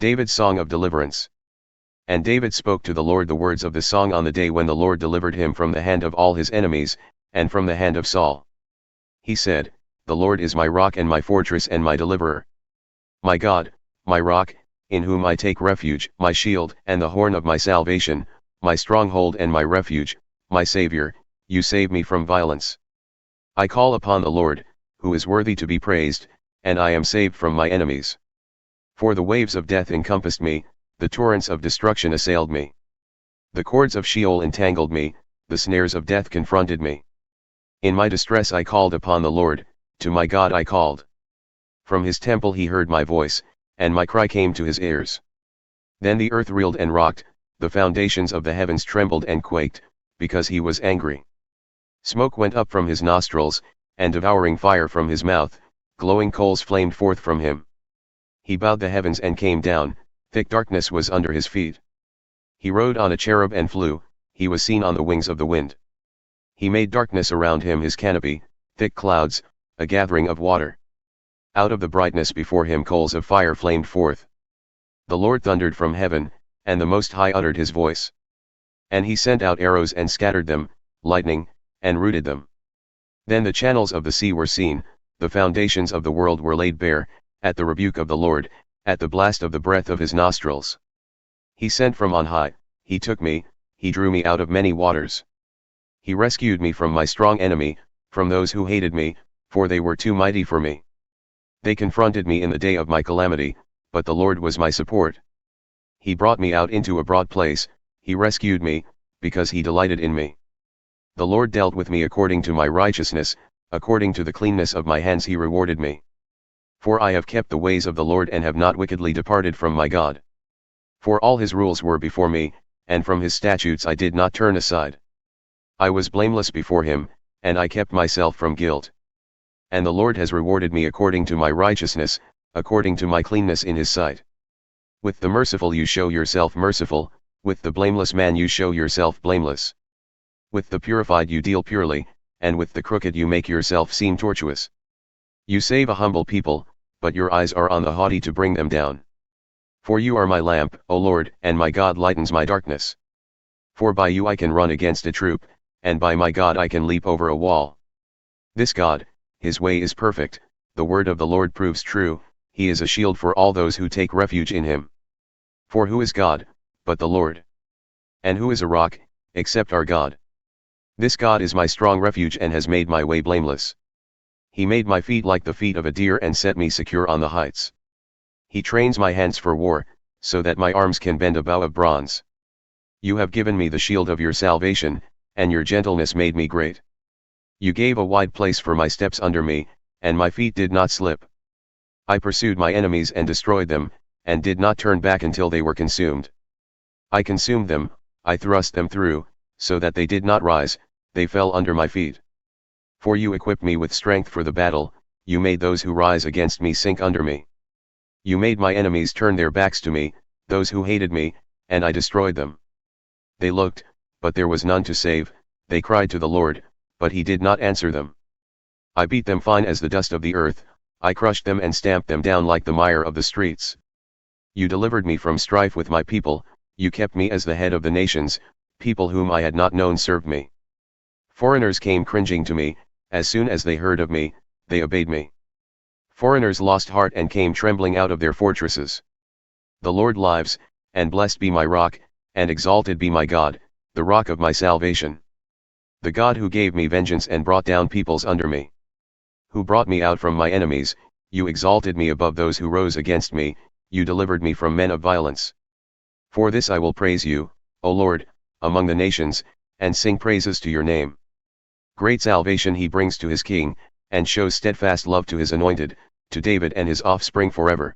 David's Song of Deliverance. And David spoke to the Lord the words of the song on the day when the Lord delivered him from the hand of all his enemies, and from the hand of Saul. He said, "The Lord is my rock and my fortress and my deliverer. My God, my rock, in whom I take refuge, my shield and the horn of my salvation, my stronghold and my refuge, my Savior, you save me from violence. I call upon the Lord, who is worthy to be praised, and I am saved from my enemies. For the waves of death encompassed me, the torrents of destruction assailed me. The cords of Sheol entangled me, the snares of death confronted me. In my distress I called upon the Lord, to my God I called. From his temple he heard my voice, and my cry came to his ears. Then the earth reeled and rocked, the foundations of the heavens trembled and quaked, because he was angry. Smoke went up from his nostrils, and devouring fire from his mouth, glowing coals flamed forth from him. He bowed the heavens and came down, thick darkness was under his feet. He rode on a cherub and flew, he was seen on the wings of the wind. He made darkness around him his canopy, thick clouds, a gathering of water. Out of the brightness before him coals of fire flamed forth. The Lord thundered from heaven, and the Most High uttered his voice. And he sent out arrows and scattered them, lightning, and rooted them. Then the channels of the sea were seen, the foundations of the world were laid bare, at the rebuke of the Lord, at the blast of the breath of his nostrils. He sent from on high, he took me, he drew me out of many waters. He rescued me from my strong enemy, from those who hated me, for they were too mighty for me. They confronted me in the day of my calamity, but the Lord was my support. He brought me out into a broad place, he rescued me, because he delighted in me. The Lord dealt with me according to my righteousness, according to the cleanness of my hands he rewarded me. For I have kept the ways of the Lord and have not wickedly departed from my God. For all his rules were before me, and from his statutes I did not turn aside. I was blameless before him, and I kept myself from guilt. And the Lord has rewarded me according to my righteousness, according to my cleanness in his sight. With the merciful you show yourself merciful, with the blameless man you show yourself blameless. With the purified you deal purely, and with the crooked you make yourself seem tortuous. You save a humble people, but your eyes are on the haughty to bring them down. For you are my lamp, O Lord, and my God lightens my darkness. For by you I can run against a troop, and by my God I can leap over a wall. This God, his way is perfect, the word of the Lord proves true, he is a shield for all those who take refuge in him. For who is God, but the Lord? And who is a rock, except our God? This God is my strong refuge and has made my way blameless. He made my feet like the feet of a deer and set me secure on the heights. He trains my hands for war, so that my arms can bend a bow of bronze. You have given me the shield of your salvation, and your gentleness made me great. You gave a wide place for my steps under me, and my feet did not slip. I pursued my enemies and destroyed them, and did not turn back until they were consumed. I consumed them, I thrust them through, so that they did not rise, they fell under my feet. For you equipped me with strength for the battle, you made those who rise against me sink under me. You made my enemies turn their backs to me, those who hated me, and I destroyed them. They looked, but there was none to save, they cried to the Lord, but he did not answer them. I beat them fine as the dust of the earth, I crushed them and stamped them down like the mire of the streets. You delivered me from strife with my people, you kept me as the head of the nations, people whom I had not known served me. Foreigners came cringing to me, as soon as they heard of me, they obeyed me. Foreigners lost heart and came trembling out of their fortresses. The Lord lives, and blessed be my rock, and exalted be my God, the rock of my salvation. The God who gave me vengeance and brought down peoples under me. Who brought me out from my enemies, you exalted me above those who rose against me, you delivered me from men of violence. For this I will praise you, O Lord, among the nations, and sing praises to your name. Great salvation he brings to his king, and shows steadfast love to his anointed, to David and his offspring forever.